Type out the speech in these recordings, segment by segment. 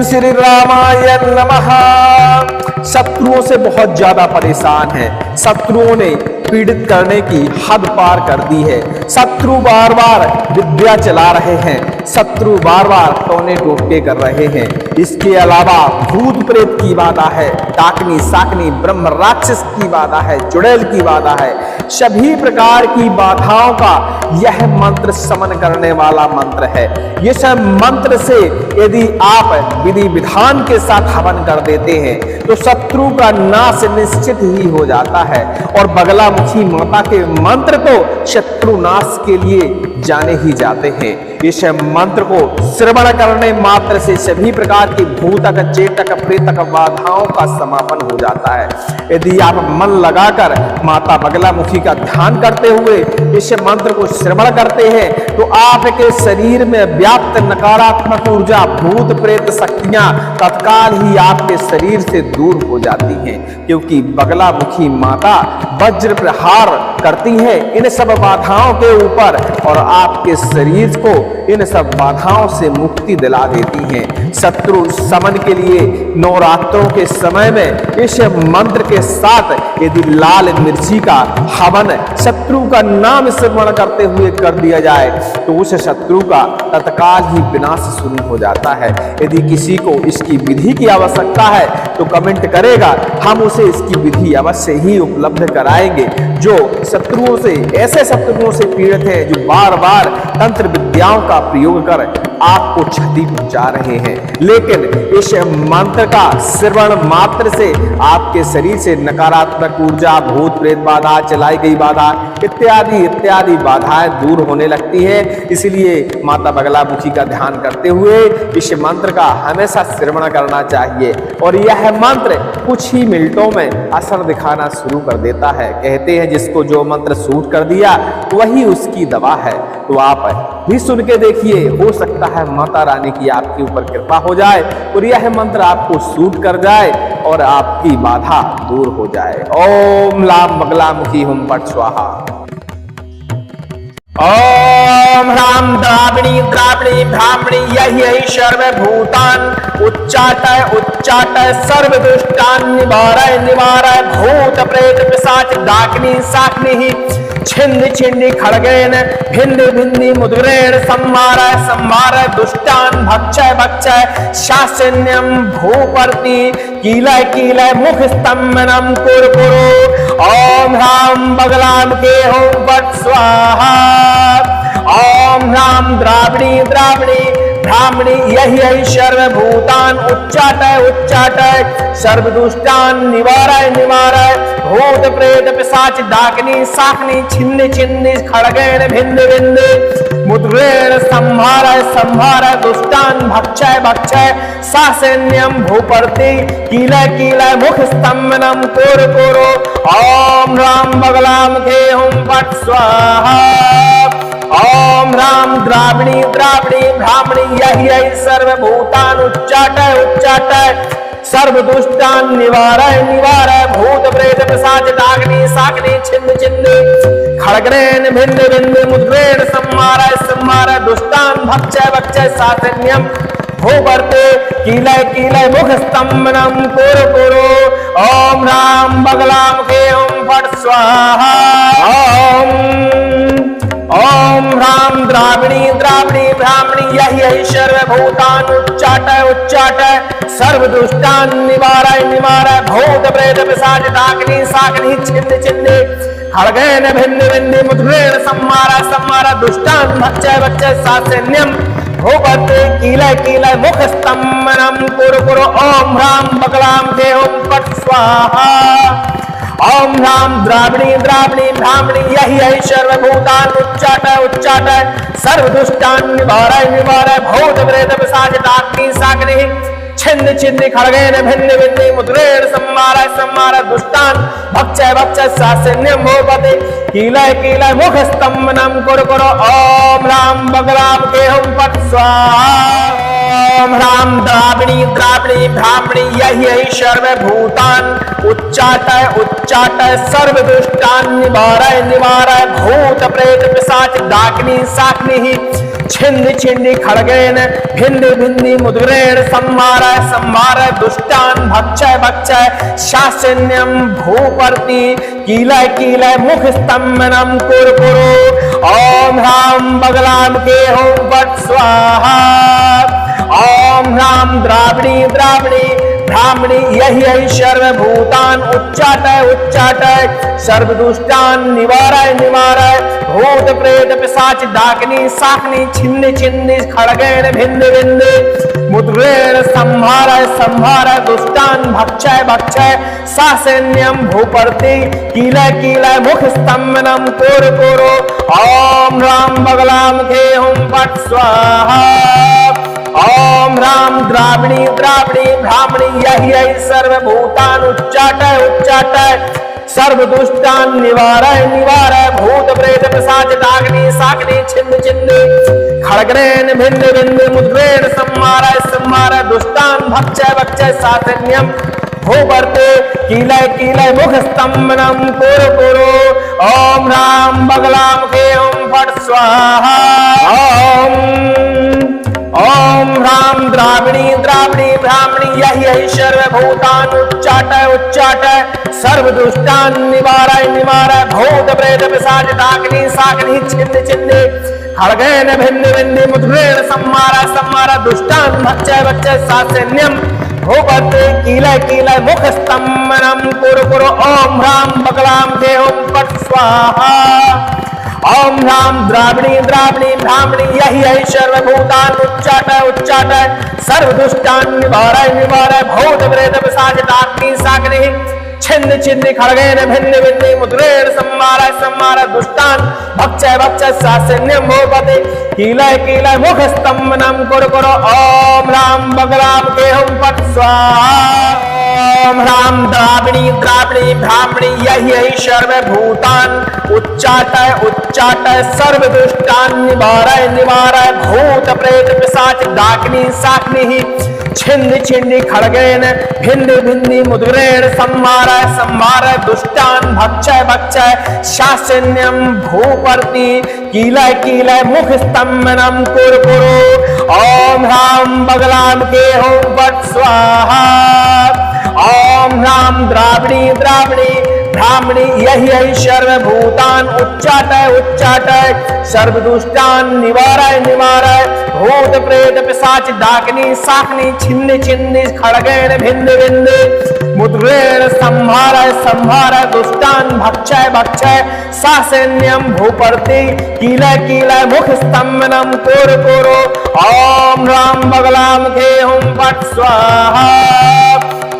श्री रामाय नमः। शत्रुओं से बहुत ज्यादा परेशान है, शत्रुओं ने पीड़ित करने की हद पार कर दी है। शत्रु बार बार विद्या चला रहे हैं, शत्रु बार बार टोने टोटके कर रहे हैं। इसके अलावा भूत प्रेत की बाधा है, डाकनी साकनी ब्रह्म राक्षस की बाधा है, चुड़ैल की बाधा है। सभी प्रकार की बाधाओं का यह मंत्र समन करने वाला मंत्र है। ये सब मंत्र से यदि आप विधि विधान के साथ हवन कर देते हैं तो शत्रु का नाश निश्चित ही हो जाता है। और बगलामुखी माता के मंत्र तो शत्रु नाश के लिए जाने ही जाते हैं। इस मंत्र को श्रवण करने मात्र से सभी प्रकार की भूतक चेतक प्रेतक बाधाओं का समापन हो जाता है। यदि आप मन लगाकर माता बगलामुखी का ध्यान करते हुए इस मंत्र को श्रवण करते हैं तो आपके शरीर में व्याप्त नकारात्मक ऊर्जा भूत प्रेत शक्तियां तत्काल ही आपके शरीर से दूर हो जाती हैं, क्योंकि बगलामुखी माता वज्र प्रहार करती है इन सब बाधाओं के ऊपर और आपके शरीर को इन सब बाधाओं से मुक्ति दिला देती हैं। शत्रु समन के लिए नवरात्रों के समय में इस मंत्र के साथ यदि लाल मिर्ची का हवन शत्रु का नाम स्मरण करते हुए कर दिया जाए तो उस शत्रु का तत्काल ही विनाश शुरू हो जाता है। यदि किसी को इसकी विधि की आवश्यकता है तो कमेंट करेगा, हम उसे इसकी विधि अवश्य ही उपलब्ध कराएंगे। जो शत्रुओं से ऐसे शत्रुओं से पीड़ित है जो बार बार तंत्र विद्याओं का प्रयोग कर आपको क्षति पहुंचा रहे हैं, लेकिन इस मंत्र का श्रवण मात्र से आपके शरीर से नकारात्मक ऊर्जा भूत प्रेत बाधा चलाई गई बाधा इत्यादि इत्यादि बाधाएं दूर होने लगती है। इसलिए माता बगलामुखी का ध्यान करते हुए इस मंत्र का हमेशा श्रवण करना चाहिए और यह मंत्र कुछ ही मिनटों में असर दिखाना शुरू कर देता है। कहते हैं जिसको जो मंत्र सूट कर दिया वही उसकी दवा है। तो आप भी सुन के देखिए, हो सकता है माता रानी की आपके ऊपर कृपा हो जाए और यह मंत्र आपको सूट कर जाए और आपकी बाधा दूर हो जाए। ओम लाम बगलामुखी हुम पट स्वाहा। ओम ह्राम द्राविणी द्राविणी ब्राह्मणी यही सर्वभूतान उच्चाटय उच्चाटय सर्वदुष्टान निवारय निवारय भूत प्रेत पिशाच डाकिनी शाकिनी छिन्नि छिन्नि खड्गेन भिन्नि भिन्नि मुद्रेण संहारय संहारय दुष्टान भक्षय भक्षय शासन्यम भूपर्ति कीलय कीलय मुख स्तंभनम कुरु कुरु। ओम ह्राम बगलामुखे हुम फट् स्वाहा। ओम ह्राम द्राविणी द्राविणी ब्राह्मणी यही सर्वभूतान उच्चाटय उच्चाटय सर्वदुष्टान निवारय निवारय भूत प्रेत पिशाच डाकिनी शाकिनी छिन्नि छिन्नि खड्गेन भिन्नि भिन्नि मुद्रेण संहारय संहारय दुष्टान भक्षय भक्षय शासन्यम भूपर्ति कीलय कीलय मुख स्तंभनम कुरु कुरु। ओम ह्राम बगलामुखे हुम फट् स्वाहा। ओम ह्राम द्राविणी द्राविणी ब्राह्मणी यही सर्वभूतान उच्चाटय उच्चाटय सर्वदुष्टान निवारय निवारय भूत प्रेत पिशाच डाकिनी शाकिनी छिन्नि छिन्नि खड्गेन भिन्नि भिन्नि मुद्रेण संहारय संहारय दुष्टान भक्षय भक्षय शासन्यम भूपर्ति कीलय कीलय मुख स्तंभनम कुरु कुरु। ओम ह्राम बगलामुखे हुम फट् स्वाहा। ओम ह्राम द्राविणी द्राविणी ब्राह्मणी यही सर्वभूतान उच्चाटय उच्चाटय सर्वदुष्टान निवारय निवारय भूत प्रेत पिशाच डाकिनी शाकिनी छिन्नि छिन्नि खड्गेन भिन्नि भिन्नि मुद्रेण संहारय संहारय दुष्टान भक्षय भक्षय शासन्यम भूपर्ति कीलय कीलय मुख स्तंभनम कुरु कुरु। ओम ह्राम बगलामुखे हुम फट् स्वाहा। ओम ह्राम द्राविणी द्राविणी ब्राह्मणी यही सर्वभूतान उच्चाटय उच्चाटय सर्वदुष्टान निवारय निवारय भूत प्रेत पिशाच डाकिनी शाकिनी छिन्नि छिन्नि खड्गेन भिन्नि भिन्नि मुद्रेण संहारय संहारय दुष्टान भक्षय भक्षय शासन्यम भूपर्ति कीलय कीलय मुख स्तंभनम कुरु कुरु। ओम ह्राम बगलामुखे हुम फट् स्वाहा। ओम ह्राम द्राविणी द्राविणी ब्राह्मणी यही सर्वभूतान उच्चाटय उच्चाटय सर्वदुष्टान निवारय निवारय भूत प्रेत पिशाच डाकिनी शाकिनी छिन्न छिन्नि खड्गेन भिन्नि भिन्नि मुद्रेण संहारय संहारय दुष्टान् भक्षय भक्षय शासन्यं भूपर्ति कीलय कीलय मुख स्तम्भनं कुरु कुरु ओम ह्रां बगलां के हों फट् स्वाहा ओम ह्रां द्राविणी द्राविणी ब्राह्मणी यही सर्वभूतान उच्चाटय उच्चाटय सर्वदुष्टान निवारय निवारय भूत प्रेत पिशाच डाकिनी शाकिनी छिन्न छिन्न खड्गेन भिन्न भिन्न मुद्रेण संहारय संहारय दुष्टान भक्षय भक्षय सासैन्यं भूपर्ति कीलय कीलय मुख स्तम्भनं कुरु कुरु ओम ह्रां बगलां के हुं फट् स्वाहा ओम ह्रां द्राविणी द्राविणी ब्राह्मणी यही सर्वभूतान उच्चाटय उच्चाटय सर्वदुष्टान निवारय निवारय भूत प्रेत पिशाच डाकिनी शाकिनी छिन्न छिन्न खड्गेन भिन्न भिन्न मुद्रेण संहारय संहारय दुष्टान भक्षय भक्षय सासैन्यं भूपर्ति कीलय कीलय मुख स्तम्भनं कुरु कुरु ओम ह्रां बगलां के हुं फट् स्वाहा ओम ह्रां द्राविणी द्राविणी ब्राह्मणी यही सर्वभूतान उच्चाटय उच्चाटय सर्वदुष्टान निवारय निवारय भूत प्रेत पिशाच डाकिनी शाकिनी छिन्न छिन्न खड्गेन भिन्न भिन्न मुद्रेण संहारय संहारय दुष्टान भक्षय भक्षय सासैन्यं भूपर्ति कीलय कीलय मुख स्तम्भनं कुरु कुरु ओम ह्रां बगलां के हुं फट् स्वाहा ओम ह्रां द्राविणी द्राविणी ब्राह्मणी यही सर्वभूतान उच्चाटय उच्चाटय सर्वदुष्टान निवारय निवारय भूत प्रेत पिशाच डाकिनी शाकिनी छिन्न छिन्न खड्गेन भिन्न भिन्न मुद्रेण संहारय संहारय दुष्टान भक्षय भक्षय सासैन्यं भूपर्ति कीलय कीलय मुख स्तम्भनं कुरु कुरु ओम ह्रां बगलां के हुं फट् स्वाहा ओम ह्रां द्राविणी द्राविणी ब्राह्मणी यही सर्वभूतान उच्चाटय उच्चाटय सर्वदुष्टान निवारय निवारय भूत प्रेत पिशाच डाकिनी शाकिनी छिन्न छिन्न खड्गेन भिन्न भिन्न मुद्रेण संहारय संहारय दुष्टान भक्षय भक्षय शासन्यं भूपर्ति कीलय कीलय मुख स्तम्भनं कुरु कुरु ओम ह्रां बगलां के हुं फट् स्वाहा ओम ह्रां द्राविणी द्राविणी ब्राह्मणी यही सर्वभूतान उच्चाटय उच्चाटय सर्वदुष्टान निवारय निवारय भूत प्रेत पिशाच डाकिनी शाकिनी छिन्न छिन्न खड्गेन भिन्न भिन्न मुद्रेण संहारय संहारय दुष्टान भक्षय भक्षय सासैन्यं भूपर्ति कीलय कीलय मुख स्तम्भनं कुरु कुरु ओम ह्रां बगलां के हुं फट् स्वाहा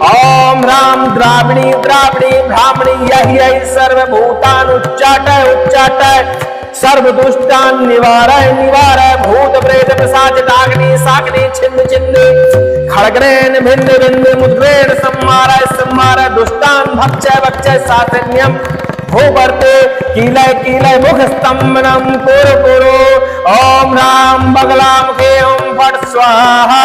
ओम ह्रां द्राविणी द्राविणी ब्राह्मणी यही सर्वभूतान उच्चाटय उच्चाटय सर्वदुष्टान निवारय निवारय भूत प्रेत पिशाच डाकिनी शाकिनी छिन्न छिन्न खड्गेन भिन्न भिन्न मुद्रेण संहारय संहारय दुष्टान भक्षय भक्षय सासैन्यं भूपर्ति कीलय कीलय मुख स्तम्भनं कुरु कुरु ओम ह्रां बगलां के हुं फट् स्वाहा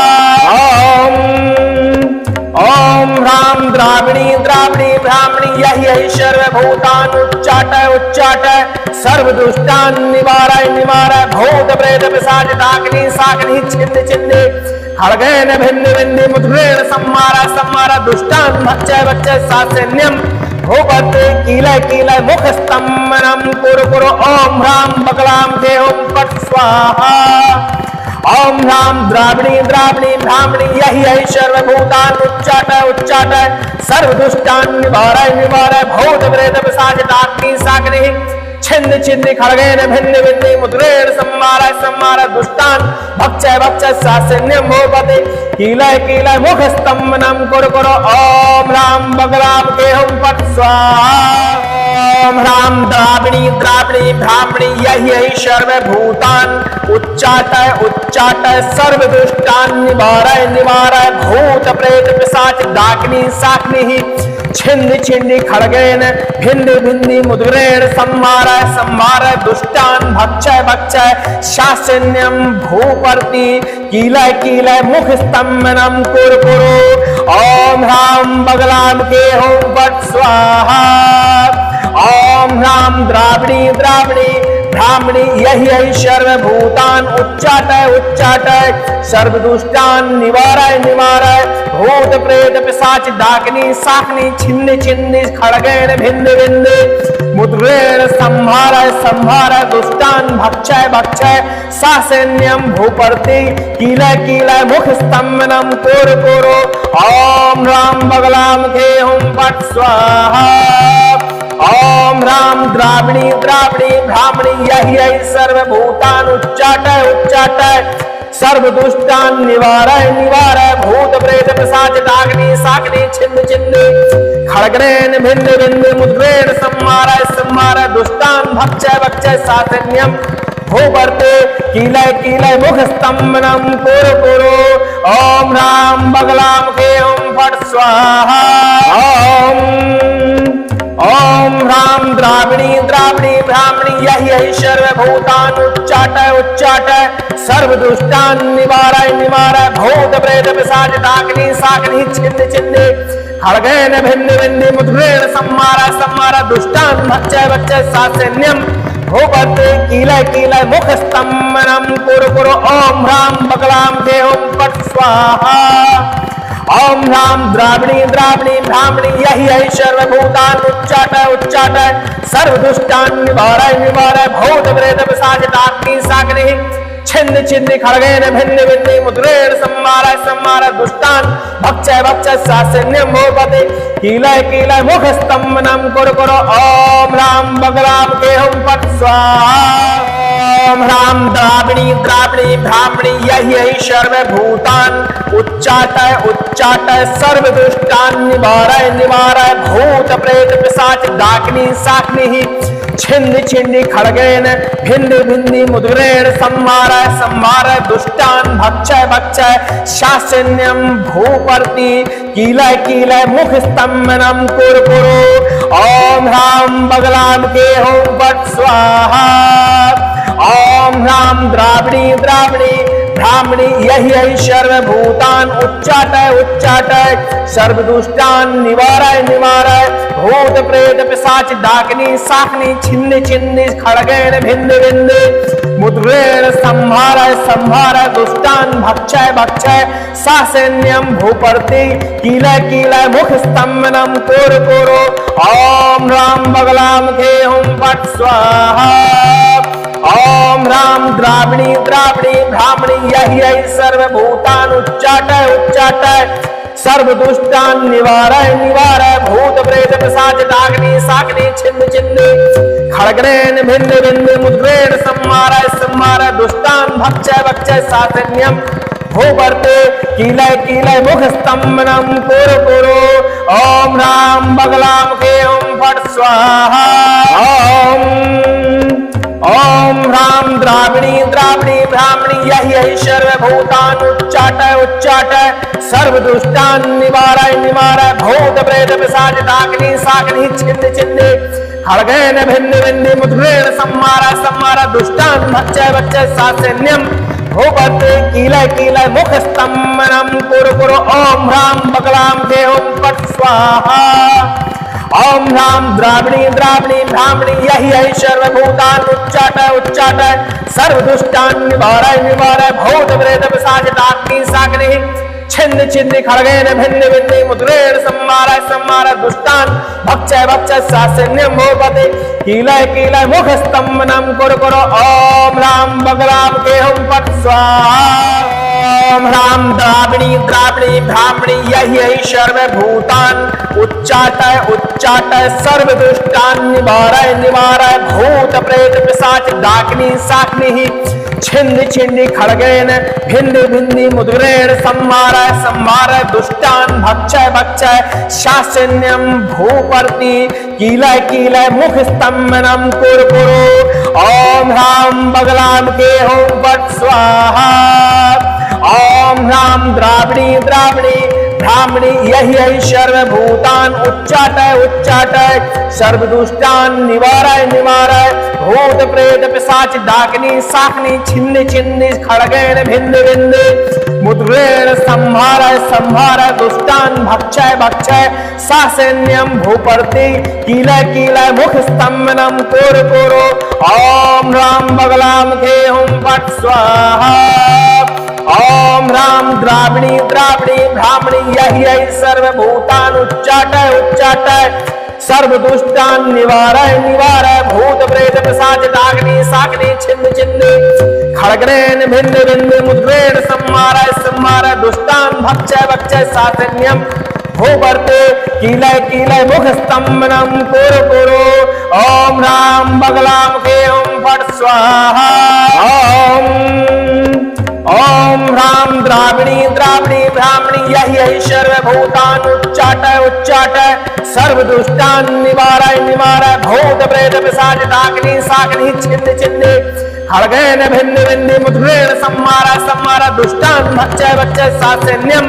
ओम ह्रां द्राविणी द्राविणी ब्राह्मणी यही सर्वभूतान उच्चाटय उच्चाटय सर्वदुष्टान निवारय निवारय भूत प्रेत पिशाच डाकिनी शाकिनी छिन्न छिन्न खड्गेन भिन्न भिन्न मुद्रेण संहारय संहारय दुष्टान भक्षय भक्षय सासैन्यं भूपर्ति कीलय कीलय मुख स्तम्भनं कुरु कुरु ओम ह्रां बगलां के हुं फट् स्वाहा ओम ह्रां द्राविणी द्राविणी ब्राह्मणी यही सर्वभूतान उच्चाटय उच्चाटय सर्वदुष्टान निवारय निवारय भूत प्रेत पिशाच डाकिनी शाकिनी छिन्न छिन्न खड्गेन भिन्न भिन्न मुद्रेण संहारय संहारय दुष्टान भक्षय भक्षय सासैन्यं भूपर्ति कीलय कीलय मुख स्तम्भनं कुरु कुरु ओम ह्रां बगलां के हुं फट् स्वाहा ओम ह्रां द्राविणी द्राविणी ब्राह्मणी यही सर्वभूतान उच्चाटय उच्चाटय सर्वदुष्टान निवारय निवारय भूत प्रेत पिशाच डाकिनी शाकिनी छिन्न छिन्न खड्गेन भिन्न भिन्न मुद्रेण संहारय संहारय दुष्टान भक्षय भक्षय शासन्यं भूपर्ति कीलय कीलय मुख स्तम्भनं कुरु कुरु ओम ह्रां बगलां के हुं फट् स्वाहा ओम ह्रां द्राविणी द्राविणी भ्रामणी यही सर्वभूतान उच्चाटय सर्वदुष्टान निवारय भूत प्रेत पिशाच डाकिनी शाकिनी छिन्न खड्गेन भिन्न मुद्रेण संहारय दुष्टान भक्षय सासैन्यम भूपर्ति कीलय मुख स्तंभनम कोरो ओम राम बगलामुखे हुम पट स्वाहा ओम राम द्राविणी भ्रामणी यही सर्वभूतान उच्चाटय सर्वदुष्टान निवारय भूत प्रेत पिशाच डाकिनी शाकिनी छिन्न खड्गेन भिन्न मुद्रेण संहारय दुष्टान भक्षय सासैन्यम भूपर्ते कीलय मुख स्तंभनम कोरो ओम राम बगलामुखे हुम फट स्वाहा ओम राम द्राविणी भ्रामणी यही सर्वभूतान उच्चाटय सर्वदुष्टान निवारय भूत प्रेत पिशाच डाकिनी शाकिनी छिन्न खड्गेन भिन्न मुद्रेण संहारय दुष्टान भक्षय सासैन्यम भूपर्ते कीलय मुख स्तंभनम कुरु ओम राम बगलामुखे हुम फट स्वाहा ओम राम द्राविणी भ्रामणी यही सर्वभूतान उच्चाटय सर्वदुष्टान निवारय भूत प्रेत पिशाच डाकिनी शाकिनी छिन्न खड्गेन भिन्न मुद्रेण संहारय दुष्टान भक्षय सासैन्यम भूपर्ते कीलय मुख स्तंभनम कुरु ओम राम बगलामुखे हुम फट स्वाहा ओम राम द्राविणी भ्रामणी यही सर्वभूतान उच्चाटय सर्वदुष्टान निवारय भूत प्रेत पिशाच डाकिनी शाकिनी छिन्न खड्गेन भिन्न मुद्रेण संहारय दुष्टान भक्षय सासैन्यम भूपर्ति कीलय मुख स्तंभनम कुरु ओम राम बगलामुखे हुम फट स्वाहा ओम राम द्राविणी भ्रामणी यही सर्वभूतान उच्चाटय सर्वदुष्टान निवारय भूत प्रेत पिशाच डाकिनी शाकिनी छिन्न खड्गेन भिन्न मुद्रेण संहारय दुष्टान भक्षय सासैन्यम भूपर्ति कीलय मुख स्तंभनम कुरु ओम राम बगलामुखे हुम फट स्वाहा ओम राम द्राविणी भ्रामणी यही सर्वभूतान उच्चाटय सर्वदुष्टान निवारय भूत प्रेत पिशाच डाकिनी शाकिनी छिन्न खड्गेन भिन्न मुद्रेण संहारय दुष्टान भक्षय सासैन्यम भूपर्ते कीलय मुख स्तंभनम कुरु ओम राम बगलामुखे हुम फट स्वाहा ओम राम द्राविणी भ्रामणी यही सर्वभूतान उच्चाटय सर्वदुष्टान निवारय भूत प्रेत पिशाच डाकिनी शाकिनी छिन्न खड्गेन भिन्न मुद्रेण संहारय दुष्टान भक्षय सासैन्यम भूपर्ते कीलय मुख स्तंभनम कुरु ओम राम बगलामुखे हुम फट स्वाहा ओम राम द्राविणी भ्रामणी यही सर्वभूतान उच्चाटय सर्वदुष्टान निवारय भूत प्रेत पिशाच डाकिनी शाकिनी छिन्न खड्गेन भिन्न मुद्रेण संहारय दुष्टान भक्षय सासैन्यम भूपर्ते कीलय मुख स्तंभनम कुरु ओम राम बगलामुखे हुम फट स्वाहा ओम राम द्राविणी भ्रामणी यही सर्वभूतान उच्चाटय सर्वदुष्टान निवारय भूत प्रेत पिशाच डाकिनी शाकिनी छिन्न खड्गेन भिन्न मुद्रेण संहारय दुष्टान भक्षय सासैन्यम भूपर्ति कीलय मुख स्तंभनम कुरु ओम राम बगलामुखे हुम फट स्वाहा ओम राम द्राविणी भ्रामणी यही सर्वभूतान उच्चाटय सर्वदुष्टान निवारय भूत प्रेत पिशाच डाकिनी शाकिनी छिन्न खड्गेन भिन्न मुद्रेण संहारय संहार दुष्टान भक्षय भक्षय सासैन्यम भूपर्ति कीलय कीलय मुख स्तंभनम कोर कोरो ओम राम बगलाम के हुम फट स्वाहा ओम राम द्राविणी द्राविणी ब्राह्मणी यही यही सर्वभूतान उच्चाटय उच्चाटय सर्व दुष्टान निवारय निवारय भूत प्रेत पिशाच डाग्नि साग्नि छिन्न छिन्न खड़ग्रेण भिन्न भिन्न मुद्रेण संहारय संहारय दुष्टान भक्षय भक्षय सातन्यम भूवर्ते कीलय कीलय मुख स्तंभनम कुरु कुरु ओम राम बगलाम के ओम फट स्वाहा ओम राम द्राविणी द्राविणी ब्राह्मणी यही यही सर्वभूतान उच्चाटय उच्चाटय सर्व दुष्टान निवारय निवारय भूत प्रेत पिशाच डाग्नि साग्नि छिन्न छिन्न खड्गेन भिन्न भिन्न मुद्रेण संहारय संहारय दुष्टान भक्षय भक्षय सासैन्यम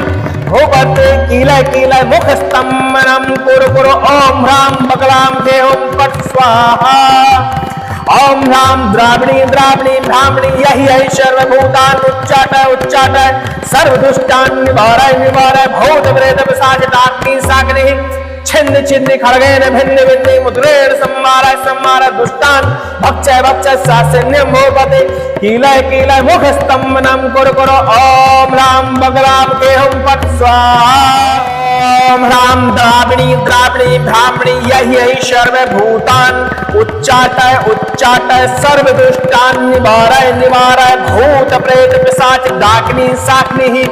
भूवर्ते कीलय कीलय मुख स्तंभनम कुरु कुरु ओम राम बगलाम के ओम फट स्वाहा ओम राम द्राविणी द्राविणी ब्राह्मणी यही यही सर्वभूतान उच्चाटय उच्चाटय सर्व दुष्टान निवारय निवारय भूत प्रेत पिशाच डाग्नि साग्नि छिन्न छिन्न खड्गेन भिन्न भिन्न मुद्रेण संहारय संहारय दुष्टान भक्षय भक्षय सासैन्यम भूवर्ते कीलय कीलय मुख स्तंभनम कुरु कुरु ओम राम बगलाम के हुम फट स्वाहा ओम राम द्राविणी द्राविणी ब्राह्मणी यही यही सर्वभूतान उच्चाटय उच्चाटय सर्व दुष्टान निवारय निवारय भूत प्रेत पिशाच डाग्नि साग्नि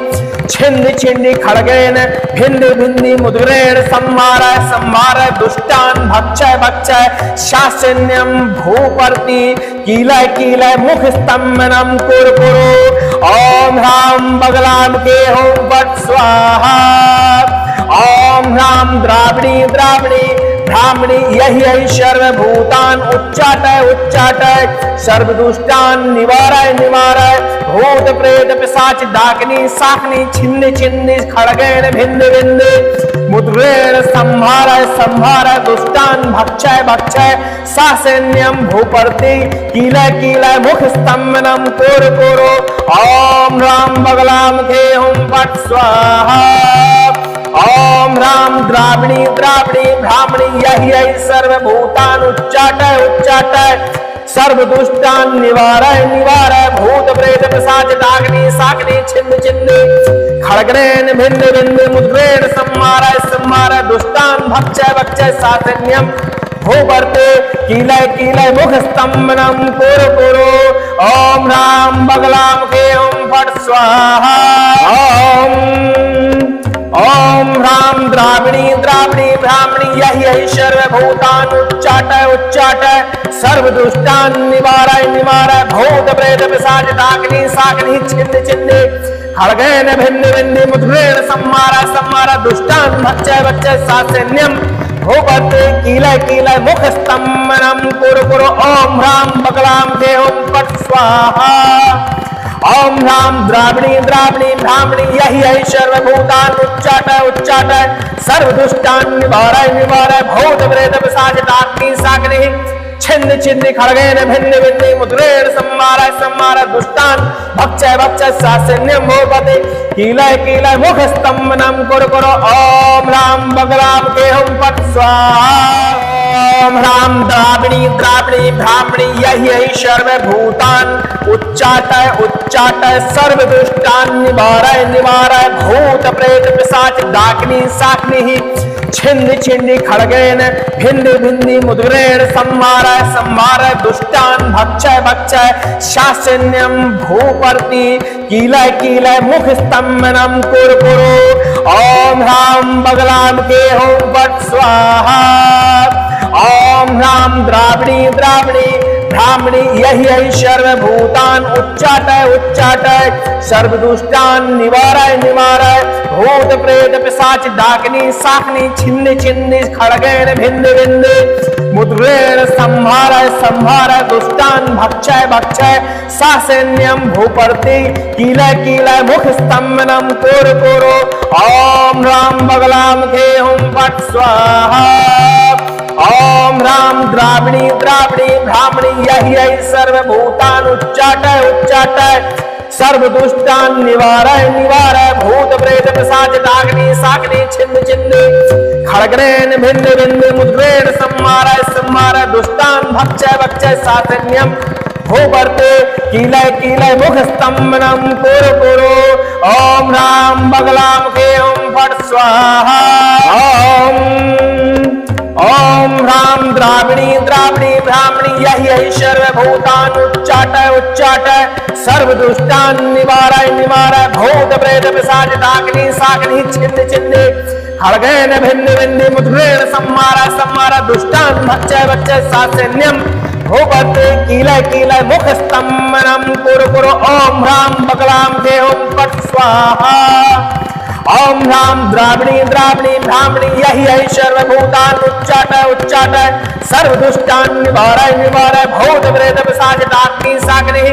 छिन्न छिन्न खड्गेन भिन्न भिन्न मुद्रेण संहारय संहारय दुष्टान भक्षय भक्षय सासैन्यम भूपर्ति कीलय कीलय मुख स्तंभनम कुरु कुरु ओम राम बगलाम के हुम फट स्वाहा ओम राम द्राविणी द्राविणी ब्राह्मणी यही यही सर्वभूतान उच्चाटय उच्चाटय सर्व दुष्टान निवारय निवारय भूत प्रेत पिशाच डाग्नि साग्नि छिन्न छिन्न खड्गेन भिन्न भिन्न मुद्रेण संहारय संहारय दुष्टान भक्षय भक्षय सासैन्यम भूपर्ति कीलय कीलय मुख स्तंभनम कुरु कुरु ओम राम बगलाम के हुम फट स्वाहा ओम राम द्राविणी द्राविणी ब्राह्मणी यही यही सर्वभूतान उच्चाटय उच्चाटय सर्व दुष्टान निवारय निवारय भूत प्रेत पिशाच डाग्नि साग्नि छिन्न छिन्न खड्गेन भिन्न भिन्न मुद्रेण संहारय संहारय दुष्टान भक्षय भक्षय सासैन्यम भूवर्ते कीलय कीलय मुख स्तंभनम कुरु कुरु ओम राम बगलाम के ओम फट स्वाहा ओम राम द्राविणी द्राविणी ब्राह्मणी यही यही सर्वभूतान उच्चाटय उच्चाटय सर्व दुष्टान निवारय निवारय भूत प्रेत पिशाच डाग्नि साग्नि छिन्न छिन्न खड्गेन भिन्न भिन्न मुद्रेण संहारय संहारय दुष्टान भक्षय भक्षय सासैन्यम भूवर्ते कीलय कीलय मुख स्तंभनम कुरु कुरु ओम राम बगलाम के हुम फट स्वाहा ओम राम द्राविणी द्राविणी ब्राह्मणी यही यही सर्वभूतान उच्चाटय उच्चाटय सर्व दुष्टान निवारय निवारय भूत प्रेत पिशाच डाग्नि साग्नि छिन्न छिन्न खड्गेन भिन्न भिन्न मुद्रेण संहारय संहारय दुष्टान भक्षय भक्षय सासैन्यम भूवर्ते कीलय कीलय मुख स्तंभनम कुरु कुरु ओम राम बगलाम के हुम फट स्वाहा ओम राम द्राविणी द्राविणी ब्राह्मणी यही यही सर्वभूतान उच्चाटय उच्चाटय सर्व दुष्टान निवारय निवारय भूत प्रेत पिशाच डाग्नि साग्नि छिन्न छिन्न खड्गेन भिन्न भिन्न मुद्रेण संहारय संहारय दुष्टान भक्षय भक्षय सासैन्यम भूपर्ति कीलय कीलय मुख स्तंभनम कुरु कुरु ओम राम बगलाम के हुम फट स्वाहा ओम राम द्राविणी द्राविणी ब्राह्मणी यही यही सर्वभूतान उच्चाटय उच्चाटय सर्व दुष्टान निवारय निवारय भूत प्रेत पिशाच डाग्नि साग्नि छिन्न छिन्न खड्गेन भिन्न भिन्न मुद्रेण संहारय संहारय दुष्टान भक्षय भक्षय सासैन्यम भूपर्ति कीलय कीलय मुख स्तंभनम कुरु कुरु ओम राम बगलाम के हुम फट स्वाहा ओम राम द्राविणी द्राविणी ब्राह्मणी यही यही सर्वभूतान उच्चाटय उच्चाटय सर्व दुष्टान निवारय निवारय भूत प्रेत पिशाच डाकिनी शाकिनी छिन्न छिन्न खड्गेन भिन्न भिन्न मुद्रेण संहारय संहारय दुष्टान भक्षय भक्षय सातन्यम भूवर्ते कीलय कीलय मुख स्तंभनम कुरु कुरु ओम राम बगलामुखे ओम फट स्वाहा ओम राम द्राविणी द्राविणी ब्राह्मणी यही सर्वभूतान उच्चाटय उच्चाटय सर्व दुष्टान निवारय निवारय भूत प्रेत पिशाच डाकिनी शाकिनी छिन्न छिन्न खड्गेन भिन्न भिन्न मुद्रेण संहारय संहारय दुष्टान भक्षय भक्षय सातन्यम भूवर्ते कीलय कीलय मुख स्तंभनम कुरु कुरु ओम राम बगलामुखे ओम फट स्वाहा ओम राम द्राविणी द्राविणी ब्राह्मणी यही सर्वभूतान उच्चाटय उच्चाटय सर्व दुष्टान निवारय निवारय भूत प्रेत पिशाच डाकिनी शाकिनी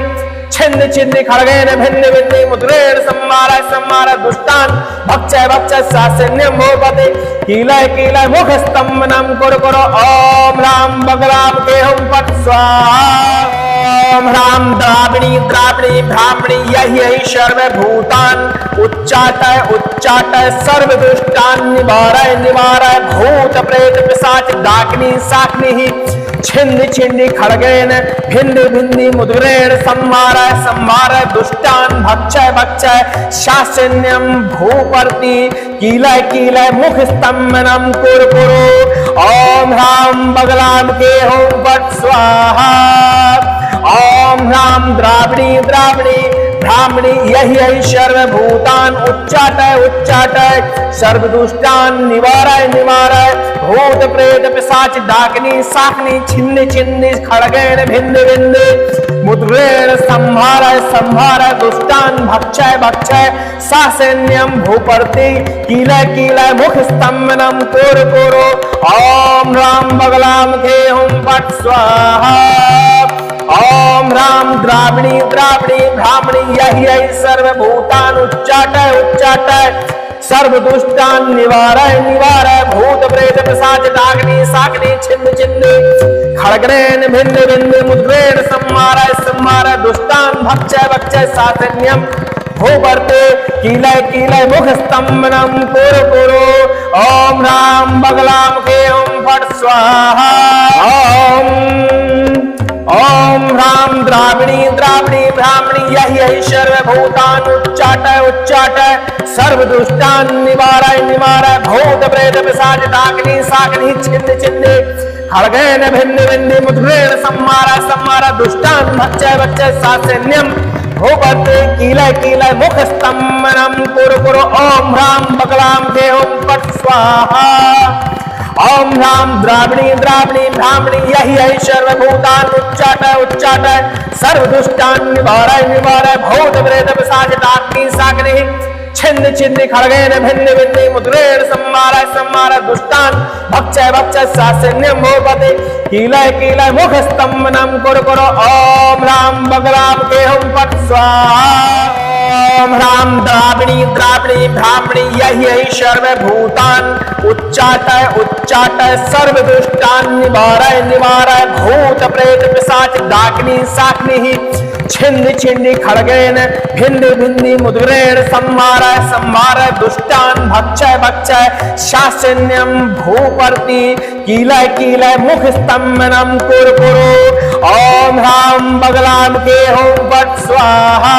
छिन्न छिन्न खड्गेन भिन्न भिन्न मुद्रेण संहारय संहारय दुष्टान भक्षय भक्षय सातन्यम भूवर्ते कीलय कीलय मुख स्तंभनम कुरु कुरु ओम राम बगलामुखे ओम फट स्वाहा ओम राम द्राविणी द्राविणी ब्राह्मणी यही सर्वभूतान उच्चाटय उच्चाटय सर्व दुष्टान निवारय निवारय भूत प्रेत पिशाच डाकिनी शाकिनी छिन्न छिन्न खड्गेन भिन्न भिन्न मुद्रेण संहारय संहारय दुष्टान भक्षय भक्षय शासन्यम भूवर्ते कीलय कीलय मुख स्तंभनम कुरु कुरु ओम राम बगलामुखे ओम फट स्वाहा ओम राम द्राविणी द्राविणी ब्राह्मणी यही सर्वभूतान उच्चाटय उच्चाटय सर्व दुष्टान निवारय निवारय भूत प्रेत पिशाच डाकिनी शाकिनी छिन्न छिन्न खड्गेन भिन्न भिन्न मुद्रेण संहारय संहारय दुष्टान भक्षय भक्षय सासन्यम भूवर्ते कीलय कीलय मुख स्तंभनम कुरु कुरु ओम राम बगलामुखे ओम फट स्वाहा ओम राम द्राविणी द्राविणी ब्राह्मणी यही सर्वभूतान उच्चाटय उच्चाटय सर्व दुष्टान निवारय निवारय भूत प्रेत पिशाच डाकिनी शाकिनी छिन्न छिन्न खड्गेन भिन्न भिन्न मुद्रेण संहारय संहारय दुष्टान भक्षय भक्षय सातन्यम भूवर्ते कीलय कीलय मुख स्तंभनम कुरु कुरु ओम राम बगलामुखे ओम फट स्वाहा ओम राम द्राविणी द्राविणी ब्राह्मणी यही सर्वभूतान उच्चाटय उच्चाटय सर्व दुष्टान निवारय निवारय भूत प्रेत पिशाच डाकिनी शाकिनी छिन्न छिन्न खड्गेन भिन्न भिन्न मुद्रेण संहारय संहारय दुष्टान भक्षय भक्षय सातन्यम भूवर्ते कीलय कीलय मुख स्तंभनम कुरु कुरु ओम राम बगलामुखे ओम फट स्वाहा ओम राम द्राविणी द्राविणी ब्राह्मणी यही सर्वभूतान उच्चाटय उच्चाटय सर्व दुष्टान निवारय निवारय भूत प्रेत पिशाच डाकिनी शाकिनी छिन्न छिन्न खड्गेन भिन्न भिन्न मुद्रेण संहारय संहारय दुष्टान भक्षय भक्षय सातन्यम भूवर्ते कीलय कीलय मुख स्तंभनम कुरु कुरु ओम राम बगलामुखे ओम फट स्वाहा ओम राम द्राविणी द्राविणी ब्राह्मणी यही सर्वभूतान उच्चाटय उच्चाटय सर्व दुष्टान निवारय निवारय भूत प्रेत पिशाच डाकिनी शाकिनी छिन्न छिन्न खड्गेन भिन्न भिन्न मुद्रेण संहारय संहारय दुष्टान भक्षय भक्षय शासन्यम भूवर्ते कीलय कीलय मुख स्तंभनम कुरु कुरु ओम राम बगलामुखे ओम फट स्वाहा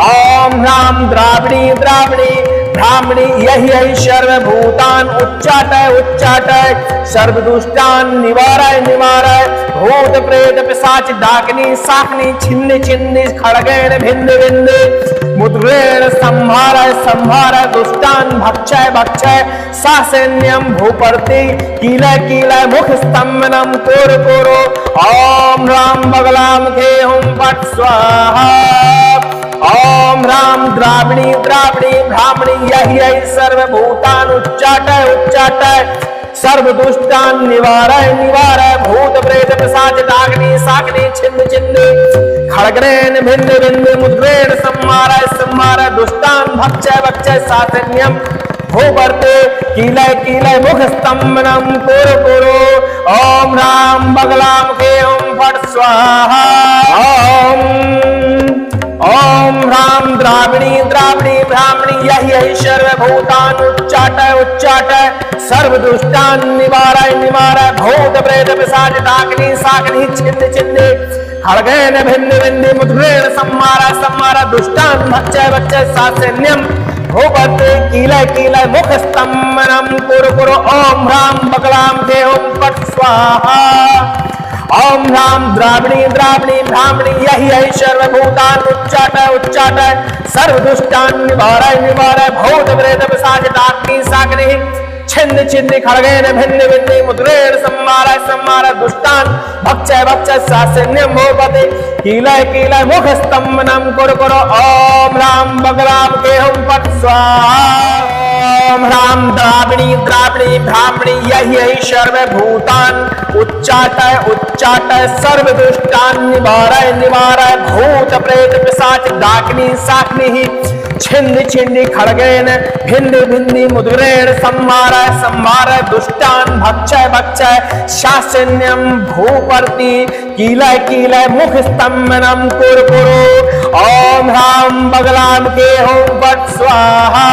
ओम राम द्राविणी द्राविणी ब्राह्मणी यही सर्वभूतान उच्चाटय उच्चाटय सर्व दुष्टान निवारय निवारय भूत प्रेत पिशाच डाकिनी शाकिनी छिन्न छिन्न खड्गेन भिन्न भिन्न मुद्रेण संहारय संहारय दुष्टान भक्षय भक्षय सासन्यम भूवर्ते कीलय कीलय मुख स्तंभनम कुरु कुरु ओम राम बगलामुखे ओम फट स्वाहा ओम राम द्राविणी द्राविणी ब्राह्मणी यही सर्वभूतान उच्चाटय उच्चाटय सर्व दुष्टान निवारय निवारय भूत प्रेत पिशाच डाकिनी शाकिनी छिन्न छिन्न खड्गेन भिन्न भिन्न मुद्रेण संहारय संहारय दुष्टान भक्षय भक्षय सातन्यम भूवर्ते कीलय कीलय मुख स्तंभनम कुरु कुरु ओम राम बगलामुखे ओम फट स्वाहा ओम ह्रां द्राविणी द्राविणी ब्राह्मणी यही सर्वभूतान उच्चाटय उच्चाटय सर्वदुष्टान निवारय निवारय भूत प्रेत पिशाच डाकिनी शाकिनी छिन्न छिन्ने खड्गेन भिन्न भिन्न मुद्रेण संहारय संहारय दुष्टान भक्षय भक्षय सासैन्यम भूपते कीलय कीलय मुख स्तंभनम कुरु कुरु ओम ह्रां बगलाम देहम पट स्वाहा ओम ह्रां द्राविणी द्राविणी ब्राह्मणी यही सर्वभूतान उच्चाटय उच्चाटय सर्वदुष्टान निवारय निवारय भूत प्रेत पिशाच डाकिनी शाकिनी छिन्न छिन्न खड्गेन भिन्न भिन्न मुद्रेण संहारय संहारय दुष्टान भक्षय भक्षय सासैन्यम भूपते कीलय कीलय मुख स्तंभनम कुरु कुरु ओम ह्रां बगलाम देहम पट स्वाहा ओम ह्रां द्राविणी द्राविणी ब्राह्मणी यही सर्वभूतान उच्चाटय उच्चाटय सर्वदुष्टान निवारय निवारय भूत प्रेत पिशाच डाकिनी शाकिनी छिन्न छिन्न खड्गेन भिन्न भिन्न मुद्रेण संहारय संहारय दुष्टान भक्षय भक्षय शासन्यम भूपर्ति कीलय कीलय मुख स्तंभनम कुरु कुरु ओम ह्रां बगलाम देहम पट स्वाहा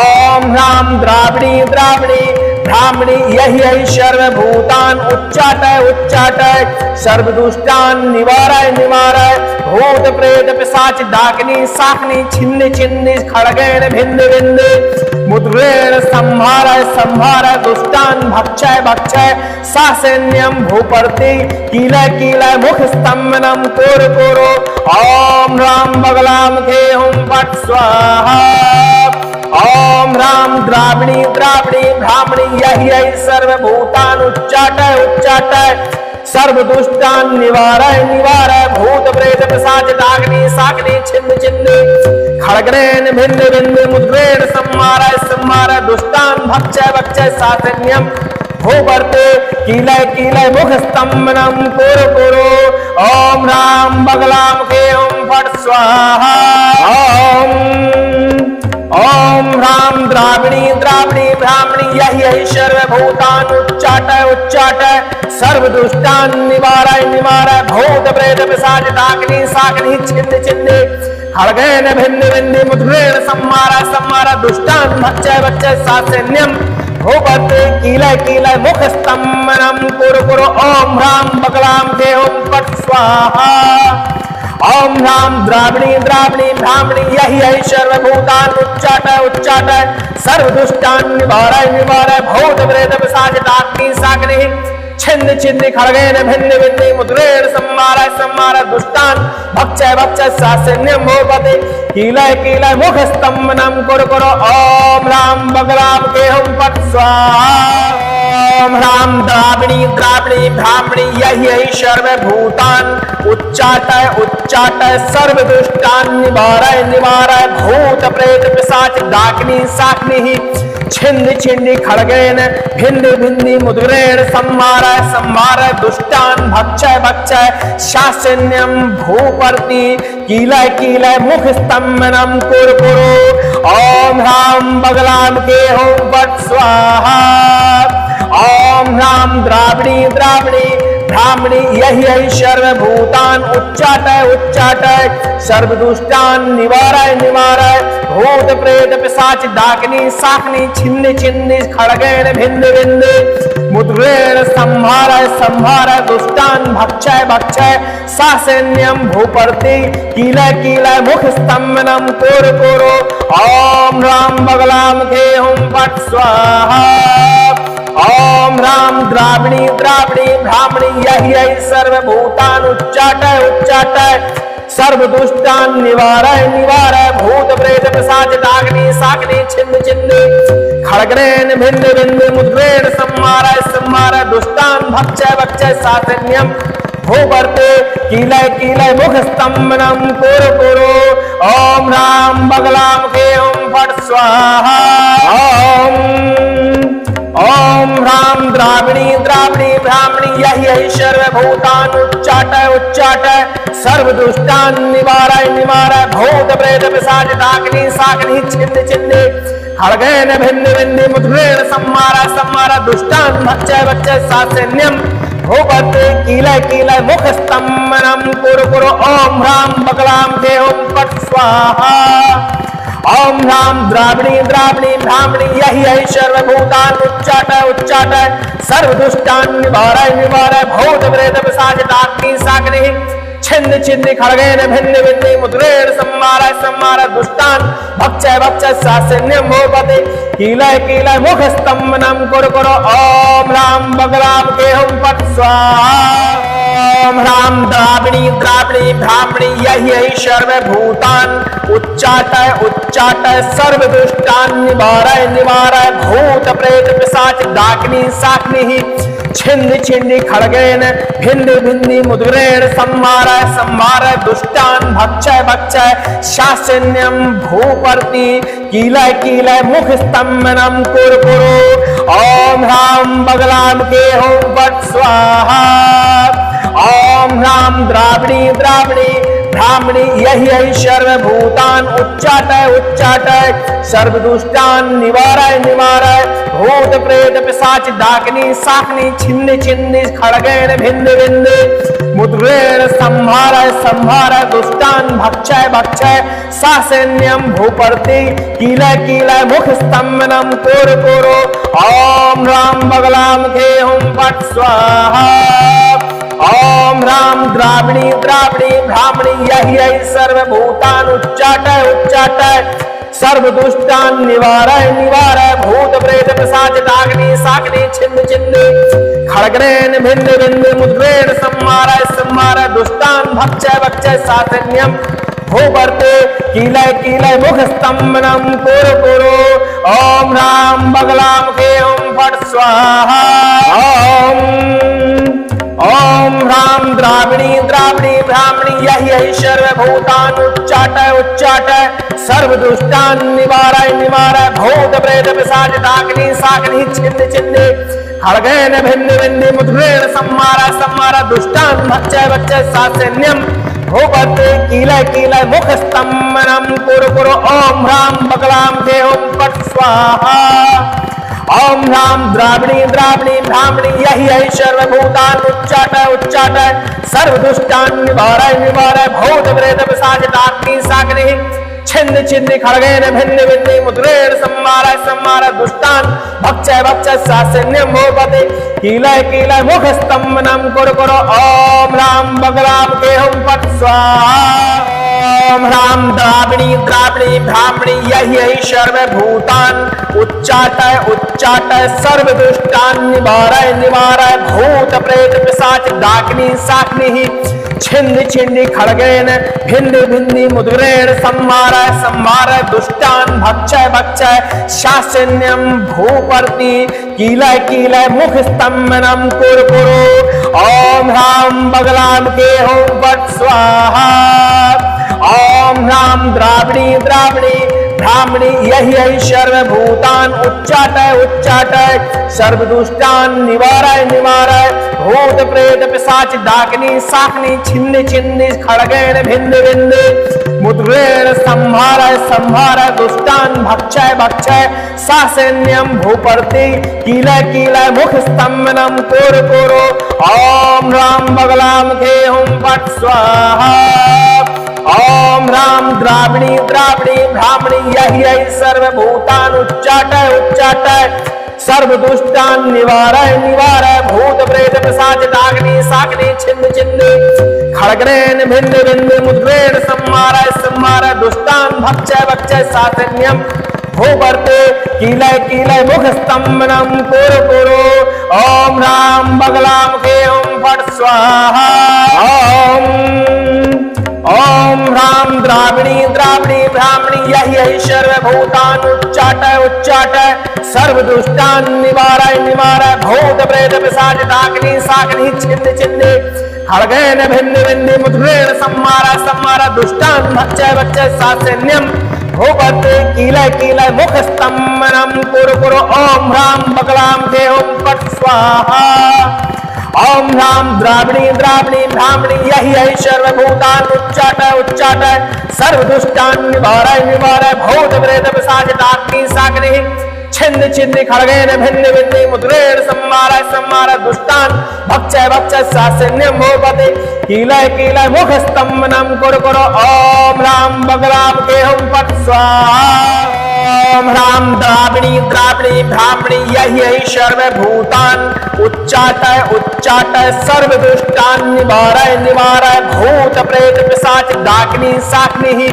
ओम ह्रां द्राविणी द्राविणी ब्राह्मणी यही सर्वभूतान उच्चाटय उच्चाटय सर्वदुष्टान निवारय निवारय भूत प्रेत पिशाच डाकिनी शाकिनी छिन्न छिन्न खड्गेन भिन्न भिन्न मुद्रेण संहारय संहारय दुष्टान भक्षय भक्षय सासैन्यम भूपर्ति कीलय कीलय मुख स्तंभनम कुरु कुरु ओम ह्रां बगलाम देहम पट स्वाहा ओम ह्रां द्राविणी द्राविणी ब्राह्मणी यही सर्वभूतान उच्चाटय उच्चाटय सर्वदुष्टान निवारय निवारय भूत प्रेत पिशाच डाकिनी शाकिनी छिन्न छिन्न खड्गेन भिन्न भिन्न मुद्रेण संहारय संहारय दुष्टान भक्षय भक्षय सासैन्यम भूपर्ते कीलय कीलय मुख स्तंभनम कुरु कुरु ओम ह्रां बगलाम देहम पट स्वाहा ओम ह्रां द्राविणी द्राविणी ब्राह्मणी यही सर्वभूतान उच्चाटय उच्चाटय सर्वदुष्टान निवारय निवारय भूत प्रेत पिशाच डाकिनी शाकिनी छिन्न छिन्न खड्गेन भिन्न भिन्न मुद्रेण संहारय संहारय दुष्टान भक्षय भक्षय सासैन्यम भूपते कीलय कीलय मुख स्तंभनम कुरु कुरु ओम ह्रां बगलाम देहम पट स्वाहा ओम ह्रां द्राविणी द्राविणी ब्राह्मणी यही सर्वभूतान उच्चाटय उच्चाटय सर्वदुष्टान निवारय निवारय भूत प्रेत पिशाच डाकिनी शाकिनी छिन्न छिन्न खड्गेन भिन्न भिन्न मुद्रेण संहारय संहारय दुष्टान भक्षय भक्षय सासैन्यम भूपते कीलय कीलय मुख स्तंभनम कुरु कुरु ओम ह्रां बगलाम देहम पट स्वाहा ओम ह्रां द्राविणी द्राविणी ब्राह्मणी यही सर्वभूतान उच्चाटय उच्चाटय सर्वदुष्टान निवारय निवारय भूत प्रेत पिशाच डाकिनी शाकिनी छिन्न छिन्न खड्गेन भिन्न भिन्न मुद्रेण संहारय संहारय दुष्टान भक्षय भक्षय शासन्यम भूपर्ति कीलय कीलय मुख स्तंभनम कुरु कुरु ओम ह्रां बगलाम देहम पट स्वाहा ओम ह्रां द्राविणी द्राविणी ब्राह्मणी यही सर्वभूतान उच्चाटय उच्चाटय सर्वदुष्टान निवारय निवारय भूत प्रेत पिशाच डाकिनी शाकिनी छिन्न छिन्न खड्गेन भिन्न भिन्न मुद्रेण संहारय संहारय दुष्टान भक्षय भक्षय सासैन्यम भूपर्ति कीलय कीलय मुख स्तंभनम कुरु कुरु ओम ह्रां बगलाम देहम पट स्वाहा ओम ह्रां द्राविणी द्राविणी ब्राह्मणी यही सर्वभूतान उच्चाटय उच्चाटय सर्वदुष्टान निवारय निवारय भूत प्रेत पिशाच डाकिनी शाकिनी छिन्न छिन्न खड्गेन भिन्न भिन्न मुद्रेण संहारय संहारय दुष्टान भक्षय भक्षय सासैन्यम भूपर्ते कीलय कीलय मुख स्तंभनम कुरु कुरु ओम ह्रां बगलाम देहम पट स्वाहा ओम ह्रां द्राविणी द्राविणी ब्राह्मणी यही सर्वभूतान उच्चाटय उच्चाटय सर्वदुष्टान निवारय निवारय भूत प्रेत पिशाच डाकिनी शाकिनी छिन्न छिन्न खड्गेन भिन्न भिन्न मुद्रेण संहारय संहारय दुष्टान भक्षय भक्षय सासैन्यम भूपते कीलय कीलय मुख स्तंभनम कुरु कुरु ओम ह्रां बगलां देहं पट स्वाहा ओम ह्रां द्रावणी द्रावणी ब्राह्मणी यही यही सर्वभूतान उच्चाटय उच्चाटय सर्वदुष्टान निवारय निवारय भूत प्रेत पिशाच डाकिनी शाकिनी छिन्न छिन्न खड्गेन भिन्न भिन्न मुद्रेण संहारय संहारय दुष्टान भक्षय भक्षय शासन्यं भूपते कीलय कीलय मुख स्तंभनम कुरु कुरु ओम ह्रां बगलां देहं पट स्वाहा ओम ह्रां द्रावणी द्रावणी ब्राह्मणी यही यही सर्वभूतान उच्चाटय उच्चाटय सर्वदुष्टान निवारय निवारय भूत प्रेत पिशाच डाकिनी शाकिनी छिन्न छिन्न खड्गेन भिन्न भिन्न मुद्रेण संहारय संहारय दुष्टान भक्षय भक्षय शासन्यं भूपर्ति कीलय कीलय मुख स्तंभनम कुरु कुरु ओम ह्रां बगलां देहं पट स्वाहा ओम ह्रां द्रावणी द्रावणी ब्राह्मणी यही यही सर्वभूतान उच्चाटय उच्चाटय सर्वदुष्टान निवारय निवारय भूत प्रेत पिशाच डाकिनी शाकिनी छिन्न छिन्न खड्गेन भिन्न भिन्न मुद्रेण संहारय संहारय दुष्टान भक्षय भक्षय शासन्यं भूपर्ति कीलय कीलय मुख स्तंभनम कुरु कुरु ओम ह्रां बगलां देहं पट स्वाहा ओम ह्रां द्रावणी द्रावणी ब्राह्मणी यही यही सर्वभूतान उच्चाटय उच्चाटय सर्वदुष्टान निवारय निवारय भूत प्रेत पिशाच डाकिनी शाकिनी छिन्न छिन्न खड्गेन भिन्न भिन्न मुद्रेण संहारय संहारय दुष्टान भक्षय भक्षय शासन्यं भूपर्ते कीलय कीलय मुख स्तंभनम कुरु कुरु ओम ह्रां बगलां देहं पट स्वाहा ओम ह्रां द्रावणी द्रावणी ब्राह्मणी यही यही सर्वभूतान उच्चाटय उच्चाटय सर्वदुष्टान निवारय निवारय भूत प्रेत पिशाच डाकिनी शाकिनी छिन्न छिन्न खड्गेन भिन्न भिन्न मुद्रेण संहारय संहारय दुष्टान भक्षय भक्षय शासन्यं भूपते कीलय कीलय मुख स्तंभनम कुरु कुरु ओम ह्रां बगलां देहं पट स्वाहा ओम ह्रां द्रावणी द्रावणी ब्राह्मणी यही यही सर्वभूतान उच्चाटय उच्चाटय सर्वदुष्टान निवारय निवारय भूत प्रेत पिशाच डाकिनी शाकिनी छिन्न छिन्न खड्गेन भिन्न भिन्न मुद्रेण संहारय संहारय दुष्टान भक्षय भक्षय शासन्यं भूपते कीलय कीलय मुख स्तंभनम कुरु कुरु ओम ह्रां बगलां देहं पट स्वाहा ओम ह्रां द्रावणी द्रावणी ब्राह्मणी यही यही सर्वभूतान उच्चाटय उच्चाटय सर्वदुष्टान निवारय निवारय भूत प्रेत पिशाच डाकिनी शाकिनी छिन्न छिन्न खड्गेन भिन्न भिन्न मुद्रेण संहारय संहारय दुष्टान भक्षय भक्षय शासन्यं भूपर्ति कीलय कीलय मुख स्तंभनम कुरु कुरु ओम ह्रां बगलां देहं पट स्वाहा ओम ह्रां द्रावणी द्रावणी ब्राह्मणी यही यही सर्वभूतान उच्चाटय उच्चाटय सर्वदुष्टान निवारय निवारय भूत प्रेत पिशाच डाकिनी शाकिनी छिन्न छिन्न खड्गेन भिन्न भिन्न मुद्रेण संहारय संहारय दुष्टान भक्षय भक्षय शासन्यं भूपर्ति कीलय कीलय मुख स्तंभनम कुरु कुरु ओम ह्रां बगलां देहं पट स्वाहा ओम ह्रां द्रावणी द्रावणी ब्राह्मणी यही यही सर्वभूतान उच्चाटय उच्चाटय सर्वदुष्टान निवारय निवारय भूत प्रेत पिशाच डाकिनी शाकिनी छिन्न छिन्न खड्गेन भिन्न भिन्न मुद्रेण संहारय संहारय दुष्टान भक्षय भक्षय शासन्यं भूपर्ते कीलय कीलय मुख स्तंभनम कुरु कुरु ओम ह्रां बगलां देहं पट स्वाहा ओम ह्रां द्रावणी द्रावणी ब्राह्मणी यही यही सर्वभूतान उच्चाटय उच्चाटय सर्वदुष्टान निवारय निवारय भूत प्रेत पिशाच डाकिनी शाकिनी छिन्न छिन्न खड्गेन भिन्न भिन्न मुद्रेण संहारय संहारय दुष्टान भक्षय भक्षय शासन्यं भूपते कीलय कीलय मुख स्तंभनम कुरु कुरु ओम ह्रां बगलां देहं पट स्वाहा ओम ह्रां द्रावणी द्रावणी ब्राह्मणी यही यही सर्वभूतान उच्चाटय उच्चाटय सर्वदुष्टान निवारय निवारय भूत प्रेत पिशाच डाकिनी शाकिनी छिन्न छिन्न खड्गेन भिन्न भिन्न मुद्रेण संहाराय संहार दुष्टान् भक्षय भक्षय सासन्यं भूपते कीलय कीलय मुख स्तंभनम कुरु कुरु ओम राम बगलाम केहम पट स्वाहा ओम राम द्राविणी द्राविणी ब्राह्मणी यही सर्वभूतान उच्चाटय उच्चाटय सर्व दुष्टान निवारय निवारय भूत प्रेत पिशाच डाकिनी शाकिनी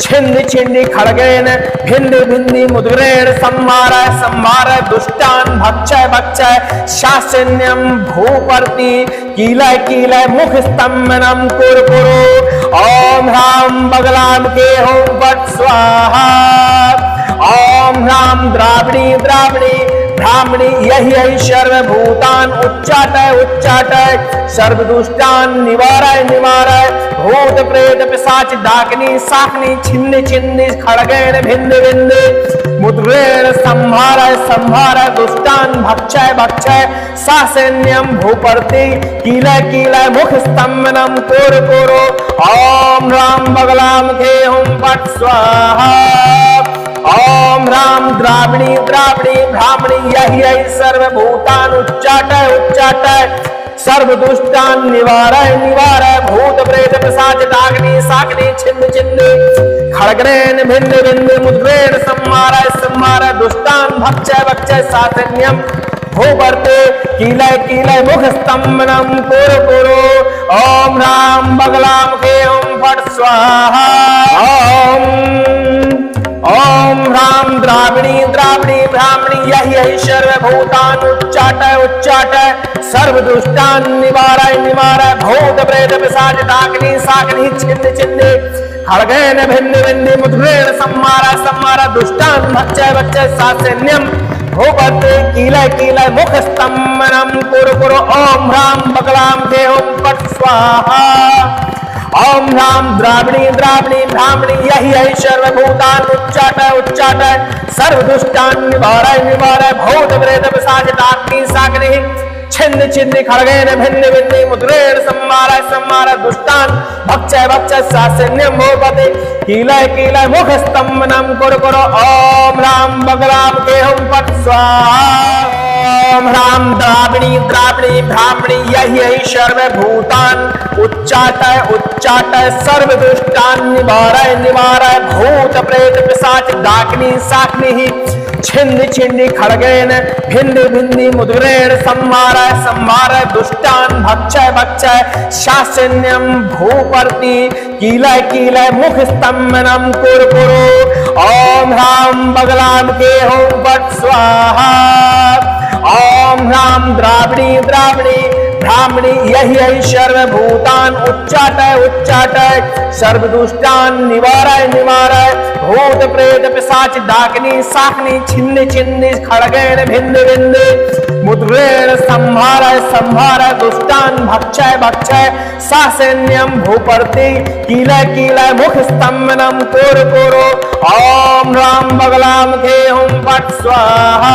छिन्न छिन्न खड्गेन भिन्न भिन्न मुद्रेण संहारय संहारय दुष्टान भक्षय भक्षय शासन्यं भूपर्ति कीलय कीलय मुख स्तंभनम कुरु कुरु ओम राम बगलाम केहम पट स्वाहा ओम राम द्राविणी द्राविणी ब्राह्मणी यही सर्वभूतान उच्चाटय उच्चाटय सर्वदुष्टान निवारय निवारय भूत प्रेत पिशाच डाकिनी शाकिनी छिन्न छिन्न खड्गेन भिन्न भिन्न मुद्रेण संहारय संहारय दुष्टान भक्षय भक्षय सासन्यं भूपर्ति कीलय कीलय मुख स्तंभनम कुरु कुरु ओम राम बगलाम केहम पट स्वाहा ओम राम द्राविणी द्राविणी ब्राह्मणी यही सर्वभूतान उच्चाटय उच्चाटय सर्वदुष्टान निवारय निवारय भूत प्रेत पिशाच डाकिनी शाकिनी छिन्न छिन्न खड्गेन भिन्न भिन्न मुद्रेण संहारय संहारय दुष्टान भक्षय भक्षय सासन्यं भूपर्ति कीलय कीलय मुख स्तंभनम कुरु कुरु ओम राम बगलाम केहम फट स्वाहा ओम राम द्राविणी द्राविणी ब्राह्मणी यही सर्वभूतान उच्चाटय उच्चाटय सर्वदुष्टान निवारय निवारय भूत प्रेत पिशाच डाकिनी शाकिनी छिन्न छिन्न खड्गेन भिन्न भिन्न मुद्रेण संहारय संहारय दुष्टान भक्षय भक्षय सासन्यं भूपर्ति कीलय कीलय मुख स्तंभनम कुरु कुरु ओम राम बगलाम केहम पट स्वाहा ओम राम द्राविणी द्राविणी ब्राह्मणी यही सर्वभूतान उच्चाटय उच्चाटय सर्वदुष्टान निवारय निवारय भूत प्रेत पिशाच डाकिनी शाकिनी छिन्न छिन्न खड्गेन भिन्न भिन्न मुद्रेण संहारय संहारय दुष्टान भक्षय भक्षय सासन्यं भूपति कीलय कीलय मुख स्तंभनम कुरु कुरु ओम राम बगलाम केहम पट स्वाहा ओम राम द्राविणी द्राविणी ब्राह्मणी यही सर्वभूतान उच्चाटय उच्चाटय सर्वदुष्टान निवारय निवारय भूत प्रेत पिशाच डाकिनी शाकिनी छिन्न छिन्न खड्गेन भिन्न भिन्न मुद्रेण संहारय संहारय दुष्टान भक्षय भक्षय शासन्यं भूपर्ति कीलय कीलय मुख स्तंभनम कुरु कुरु ओम राम बगलाम केहम पट स्वाहा ओम राम द्राविणी द्राविणी ब्राह्मणी यही सर्वभूतान उच्चाटय उच्चाटय सर्वदुष्टान निवारय निवारय भूत प्रेत पिशाच डाकिनी शाकिनी छिन्न छिन्न खड्गेन भिन्न भिन्न मुद्रेण संहारय संहारय दुष्टान भक्षय भक्षय सासन्यं भूपर्ति कीलय कीलय मुख स्तंभनम कुरु कुरु ओम राम बगलाम केहम पट स्वाहा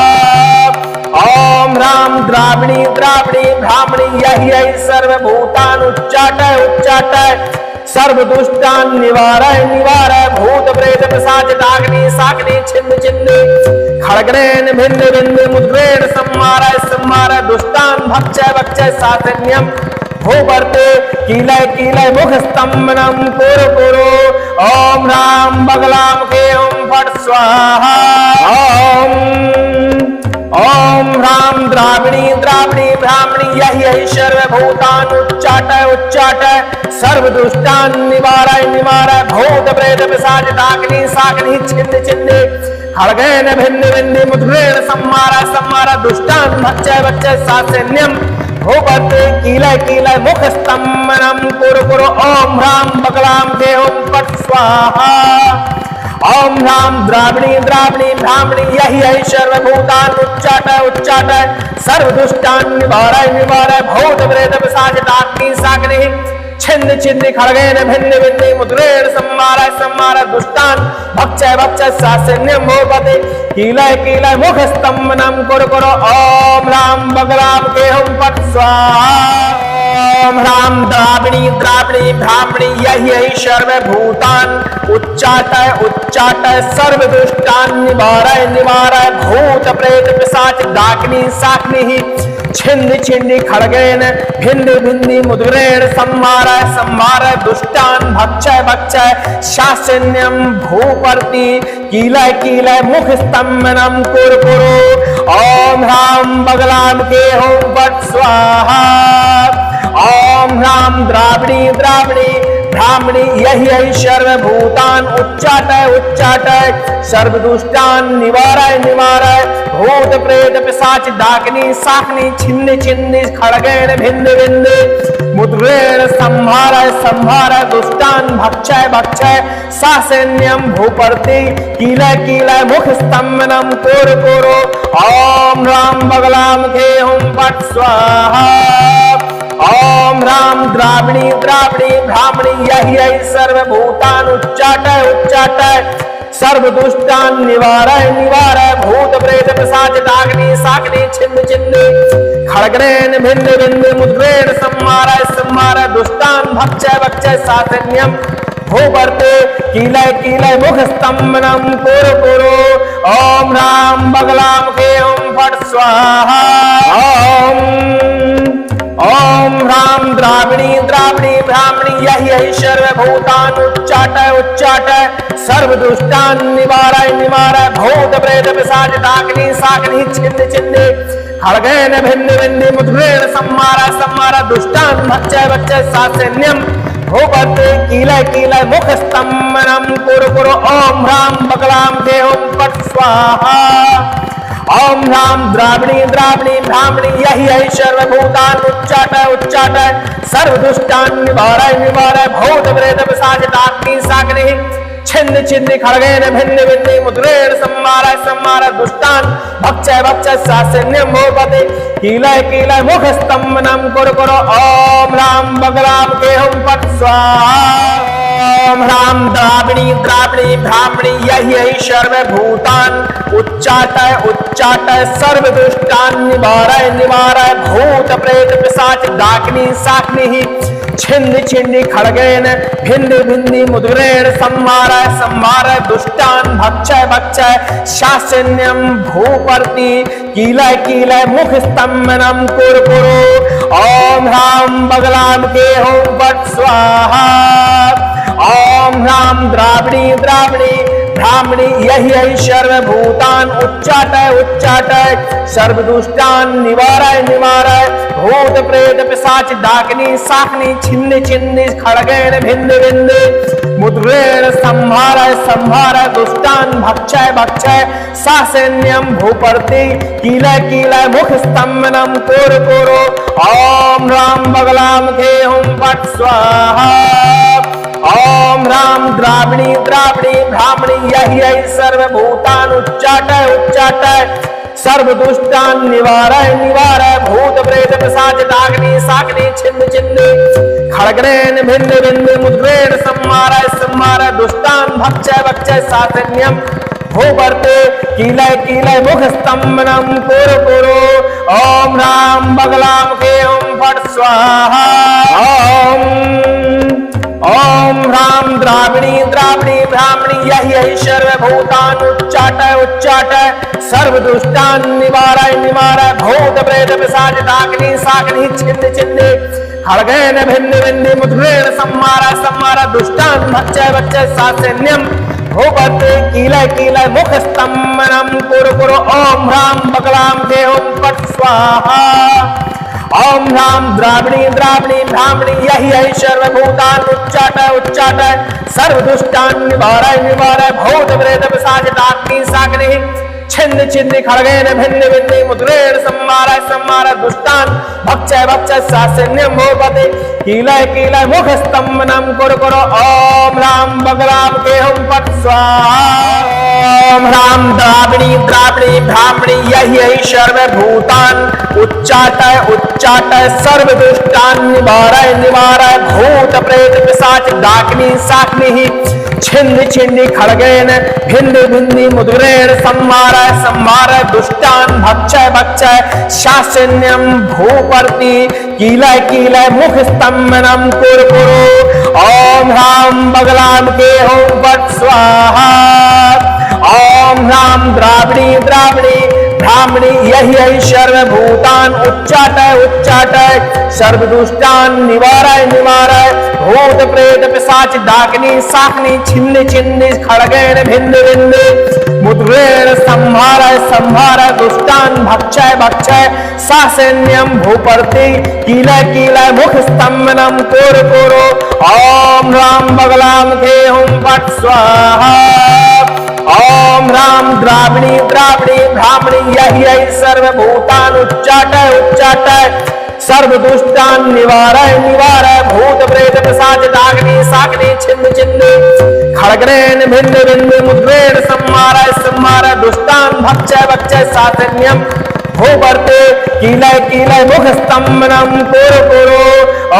ओम राम द्राविणी द्राविणी ब्राह्मणी यही सर्वभूतान उच्चाटय उच्चाटय सर्वदुष्टान निवारय निवारय भूत प्रेत पिशाच डाकिनी शाकिनी छिन्न छिन्न खड्गेन भिन्न भिन्न मुद्रेण संहारय संहारय दुष्टान भक्षय भक्षय सासन्यं भूपर्ति कीलय कीलय मुख स्तंभनम कुरु कुरु ओम राम बगलाम केहम फट स्वाहा ओम राम द्राविणी द्राविणी ब्राह्मणी यही सर्वभूतान उच्चाटय उच्चाटय सर्वदुष्टान निवारय निवारय भूत प्रेत पिशाच डाकिनी शाकिनी छिन्न छिन्न खड्गेन भिन्न भिन्न मुद्रेण संहारय संहारय दुष्टान भक्षय भक्षय सासन्यं भूपर्ति कीलय कीलय मुख स्तंभनम कुरु कुरु ओम राम बगलाम केहम पट स्वाहा ओम राम द्राविणी द्राविणी ब्राह्मणी यही सर्वभूतान उच्चाटय उच्चाटय सर्वदुष्टान निवारय निवारय भूत प्रेत पिशाच डाकिनी शाकिनी छिन्न छिन्न खड्गेन भिन्न भिन्न मुद्रेण संहारय संहारय दुष्टान भक्षय भक्षय सासन्यं भूपति कीलय कीलय मुख स्तंभनम कुरु कुरु ओम राम बगलाम केहम पट स्वाहा ओम ह्रां द्राविणी द्राविणी ब्राह्मणी यही सर्वभूतान उच्चाटय उच्चाटय सर्वदुष्टान निवारय निवारय भूत प्रेत पिशाच डाकिनी शाकिनी छिन्नि छिन्नि खड्गेन भिन्नि भिन्नि मुद्रेण संहारय संहारय दुष्टान भक्षय भक्षय शासन्यम भूपर्ति कीलय कीलय मुख स्तंभनम कुरकुरु ओम ह्रां बगलाम के होम फट स्वाहा ओम ह्रां द्राविणी द्राविणी ब्राह्मणी यही सर्वभूतान उच्चाटय उच्चाटय सर्वदुष्टान निवारय निवारय भूत प्रेत पिशाच डाकिनी शाकिनी छिन्नि छिन्नि खड्गेन भिन्न भिन्न मुद्रेण संहारय संहारय दुष्टान भक्षय भक्षय सासैन्यम भूपर्ति कीलय कीलय मुख स्तंभनम कुरकुरु ओम ह्रां बगलाम के हुम फट स्वाहा ओम ह्रां द्राविणी द्राविणी ब्राह्मणी यही सर्वभूतान उच्चाटय उच्चाटय सर्वदुष्टान निवारय निवारय भूत प्रेत पिशाच डाकिनी शाकिनी छिन्न छिन्न खड्गेन भिन्न भिन्न मुद्रेण संहारय संहारय दुष्टान भक्षय भक्षय सासैन्यम भूपर्ति कीलय कीलय मुख स्तंभनम कुरकुरु ओम ह्रां बगलाम के हुम फट स्वाहा ओम ह्रां द्राविणी द्राविणी ब्राह्मणी यही सर्वभूतान उच्चाटय उच्चाटय सर्वदुष्टान निवारय निवारय भूत प्रेत पिशाच डाकिनी शाकिनी छिन्न छिन्न खड्गेन भिन्न भिन्न मुद्रेण संहारय संहारय दुष्टान भक्षय भक्षय सासैन्यम भूपर्ति कीलय कीलय मुख स्तंभनम कुरकुरु ओम ह्रां बगलाम के हुम फट स्वाहा ओम ह्रां द्राविणी द्राविणी ब्राह्मणी यही सर्वभूतान उच्चाटय उच्चाटय सर्वदुष्टान निवारय निवारय भूत प्रेत पिशाच डाकिनी शाकिनी छिन्न छिन्न खड्गेन भिन्न भिन्न मुद्रेण संहारय संहारय दुष्टान भक्षय भक्षय सासैन्यम भूपर्ति कीलय कीलय मुख स्तंभनम कुरकुरु ओम ह्रां बगलाम के हुम फट स्वाहा ओम ह्रां द्राविणी द्राविणी ब्राह्मणी यही सर्वभूतान उच्चाटय उच्चाटय सर्वदुष्टान निवारय निवारय भूत प्रेत पिशाच डाकिनी शाकिनी छिन्न छिन्न खड्गेन भिन्न भिन्न मुद्रेण संहारय संहारय दुष्टान भक्षय भक्षय शासन्यम भूपर्ति कीलय कीलय मुख स्तंभनम कुरकुरु ओम ह्रां बगलाम के हुम फट स्वाहा ओम ह्रां द्राविणी द्राविणी ब्राह्मणी यही सर्वभूतान उच्चाटय उच्चाटय सर्वदुष्टान निवारय निवारय भूत प्रेत पिशाच डाकिनी शाकिनी छिन्न छिन्न खड्गेन भिन्न भिन्न मुद्रेण संहारय संहारय दुष्टान भक्षय भक्षय सासैन्यम भूपर्ति कीलय कीलय मुख स्तंभनम कुरकुरु ओम ह्रां बगलाम के हुम फट स्वाहा ओम ह्रां द्राविणी द्राविणी ब्राह्मणी यही सर्वभूतान उच्चाटय उच्चाटय सर्वदुष्टान निवारय निवारय भूत प्रेत पिशाच डाकिनी शाकिनी छिन्न छिन्न खड्गेन भिन्न भिन्न मुद्रेण संहारय संहारय दुष्टान भक्षय भक्षय सासैन्यम भूपर्ति कीलय कीलय मुख स्तंभनम कुरकुरु ओम ह्रां बगलाम के हुम फट स्वाहा ओम ह्रां द्राविणी द्राविणी ब्राह्मणी यही सर्वभूतान उच्चाटय उच्चाटय सर्वदुष्टान निवारय निवारय भूत प्रेत पिशाच डाकिनी शाकिनी छिन्न छिन्न खड्गेन भिन्न भिन्न मुद्रेण संहारय संहारय दुष्टान भक्षय भक्षय सासैन्यम भूपर्ति कीलय कीलय मुख स्तंभनम कुरकुरु ओम ह्रां बगलाम के हुम फट स्वाहा ओम ह्रां द्राविणी द्राविणी ब्राह्मणी यही सर्वभूतान उच्चाटय उच्चाटय सर्वदुष्टान निवारय निवारय भूत प्रेत पिशाच डाकिनी शाकिनी छिन्न छिन्न खड्गेन भिन्न भिन्न मुद्रेण संहारय संहारय दुष्टान भक्षय भक्षय सासैन्यम भूपर्ति कीलय कीलय मुख स्तंभनम कुरकुरु ओम ह्रां बगलाम के हुम फट स्वाहा ओम ह्रां द्राविणी द्राविणी ब्राह्मणी यही सर्वभूतान उच्चाटय उच्चाटय सर्वदुष्टान निवारय निवारय भूत प्रेत पिशाच डाकिनी शाकिनी छिन्न छिन्नि खड्गेन भिन्न भिन्नि मुद्रेण संहार संहार दुष्टान भक्षय भक्षय शासन्यम भूपर्ति कीलय कीलय मुख स्तंभनम कुरु कुरु ओम ह्रां बगलाम के होम फट स्वाहा ओम ह्रां द्राविणी द्राविणी ब्राह्मणी यही यही सर्वभूतान उच्चाटय उच्चाटय सर्वदुष्टान निवारय निवारय भूत प्रेत पिशाच डाकिनी शाकिनी छिन्न छिन्न खड्गेन भिन्न भिन्न मुद्रेण संहारय संहारय दुष्टान भक्षय भक्षय सासैन्यम भूपर्ति कीलय कीलय मुख स्तंभनम कुरु कुरु ओम ह्रां बगलाम के हुम फट स्वाहा ओम ह्रां द्राविणी द्राविणी ब्राह्मणी यही यही सर्वभूतान उच्चाटय उच्चाटय सर्वदुष्टान निवारय निवारय भूत प्रेत पिशाच डाकिनी शाकिनी छिन्न छिन्न खड्गेन भिन्न भिन्न मुद्रेण संहारय संहारय दुष्टान भक्षय भक्षय सातन्यम भूपर्ते कीलय कीलय मुख स्तंभनम कुरु कुरु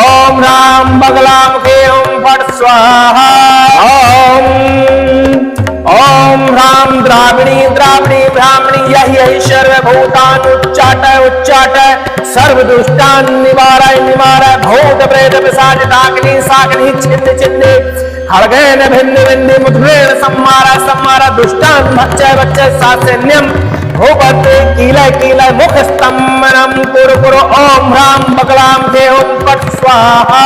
ओम ह्रां बगलाम के हुम फट स्वाहा ओम ह्रां द्राविणी द्राविणी ब्राह्मणी यही यही सर्वभूतान उच्चाटय उच्चाटय सर्वदुष्टान निवारय निवारय भूत प्रेत पिशाच डाकिनी शाकिनी छिन्न छिन्न खड्गेन भिन्न भिन्न मुद्रेण संहारय संहारय दुष्टान भक्षय भक्षय सासैन्यम भूपर्ते कीलय कीलय मुख स्तंभनम कुरु कुरु ओम ह्रां बगलाम के हुम फट स्वाहा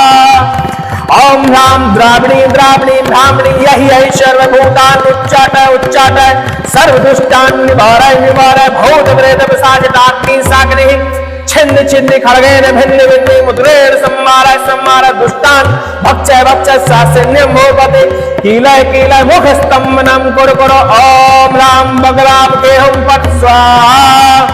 ओम ह्रां द्राविणी द्राविणी ब्राह्मणी यही यही सर्वभूतान उच्चाटय उच्चाटय सर्वदुष्टान निवारय निवारय भूत प्रेत पिशाच डाकिनी शाकिनी छिन्न छिन्न खड्गेन भिन्न भिन्न मुद्रेण संहारय संहारय दुष्टान भक्षय भक्षय सासैन्यम भूपर्ते कीलय कीलय मुख स्तंभनम कुरु कुरु ओम ह्रां बगलाम के हुम फट स्वाहा